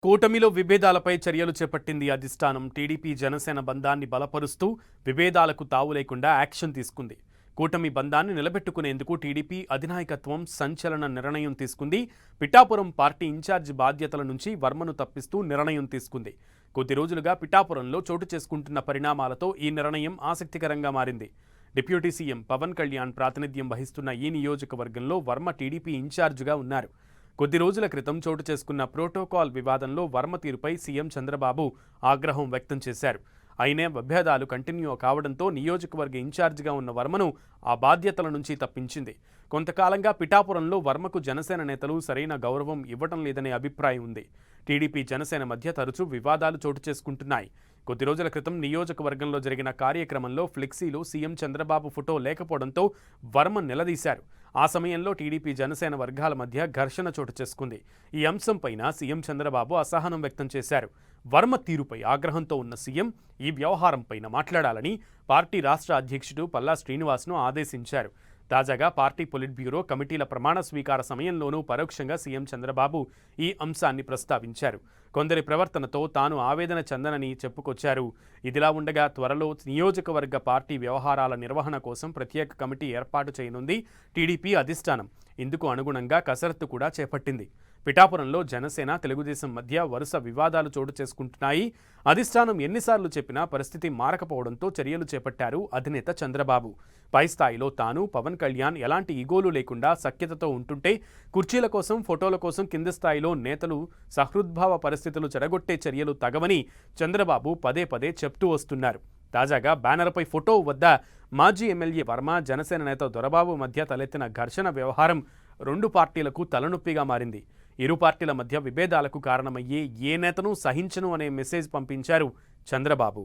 కూటమిలో విభేదాలపై చర్యలు చేపట్టింది అధిష్టానం. టీడీపీ జనసేన బంధాన్ని బలపరుస్తూ విభేదాలకు తావు లేకుండా యాక్షన్ తీసుకుంది. కూటమి బంధాన్ని నిలబెట్టుకునేందుకు టీడీపీ అధినాయకత్వం సంచలన నిర్ణయం తీసుకుంది. పిఠాపురం పార్టీ ఇన్ఛార్జి బాధ్యతల నుంచి వర్మను తప్పిస్తూ నిర్ణయం తీసుకుంది. కొద్ది రోజులుగా పిఠాపురంలో చోటు చేసుకుంటున్న పరిణామాలతో ఈ నిర్ణయం ఆసక్తికరంగా మారింది. డిప్యూటీ సీఎం పవన్ కళ్యాణ్ ప్రాతినిధ్యం వహిస్తున్న ఈ నియోజకవర్గంలో వర్మ టీడీపీ ఇన్ఛార్జిగా ఉన్నారు. కొద్ది రోజుల క్రితం చోటు చేసుకున్న ప్రోటోకాల్ వివాదంలో వర్మ తీరుపై సీఎం చంద్రబాబు ఆగ్రహం వ్యక్తం చేశారు. అయినా విభేదాలు కంటిన్యూ కావడంతో నియోజకవర్గ ఇన్ఛార్జిగా ఉన్న వర్మను ఆ బాధ్యతల నుంచి తప్పించింది. కొంతకాలంగా పిఠాపురంలో వర్మకు జనసేన నేతలు సరైన గౌరవం ఇవ్వడం లేదనే అభిప్రాయం ఉంది. టీడీపీ జనసేన మధ్య తరచూ వివాదాలు చోటు చేసుకుంటున్నాయి. కొద్ది రోజుల క్రితం నియోజకవర్గంలో జరిగిన కార్యక్రమంలో ఫ్లెక్సీలో సీఎం చంద్రబాబు ఫోటో లేకపోవడంతో వర్మ నిలదీశారు. ఆ సమయంలో టీడీపీ జనసేన వర్గాల మధ్య ఘర్షణ చోటు చేసుకుంది. ఈ అంశంపైన సీఎం చంద్రబాబు అసహనం వ్యక్తం చేశారు. వర్మ తీరుపై ఆగ్రహంతో ఉన్న సీఎం ఈ వ్యవహారంపైన మాట్లాడాలని పార్టీ రాష్ట్ర అధ్యక్షుడు పల్లా శ్రీనివాస్ను ఆదేశించారు. తాజాగా పార్టీ పొలిట్ బ్యూరో కమిటీల ప్రమాణ స్వీకార సమయంలోనూ పరోక్షంగా సీఎం చంద్రబాబు ఈ అంశాన్ని ప్రస్తావించారు. కొందరి ప్రవర్తనతో తాను ఆవేదన చెందనని చెప్పుకొచ్చారు. ఇదిలా ఉండగా త్వరలో నియోజకవర్గ పార్టీ వ్యవహారాల నిర్వహణ కోసం ప్రత్యేక కమిటీ ఏర్పాటు చేయనుంది టీడీపీ అధిష్టానం. ఇందుకు అనుగుణంగా కసరత్తు కూడా చేపట్టింది. పిఠాపురంలో జనసేన తెలుగుదేశం మధ్య వరుస వివాదాలు చోటు చేసుకుంటున్నాయి. అధిష్టానం ఎన్నిసార్లు చెప్పినా పరిస్థితి మారకపోవడంతో చర్యలు చేపట్టారు అధినేత చంద్రబాబు. పై స్థాయిలో తాను పవన్ కళ్యాణ్ ఎలాంటి ఈగోలు లేకుండా సఖ్యతతో ఉంటుంటే కుర్చీల కోసం ఫోటోల కోసం కింది స్థాయిలో నేతలు సహృద్భావ పరిస్థితులు చెడగొట్టే చర్యలు తగవని చంద్రబాబు పదే పదే చెప్తూ వస్తున్నారు. తాజాగా బ్యానర్పై ఫోటో వద్ద మాజీ ఎమ్మెల్యే వర్మ, జనసేన నేత దొరబాబు మధ్య తలెత్తిన ఘర్షణ వ్యవహారం రెండు పార్టీలకు తలనొప్పిగా మారింది. ఇరు పార్టీల మధ్య విభేదాలకు కారణమయ్యే ఏ నేతను సహించను అనే మెసేజ్ పంపించారు చంద్రబాబు.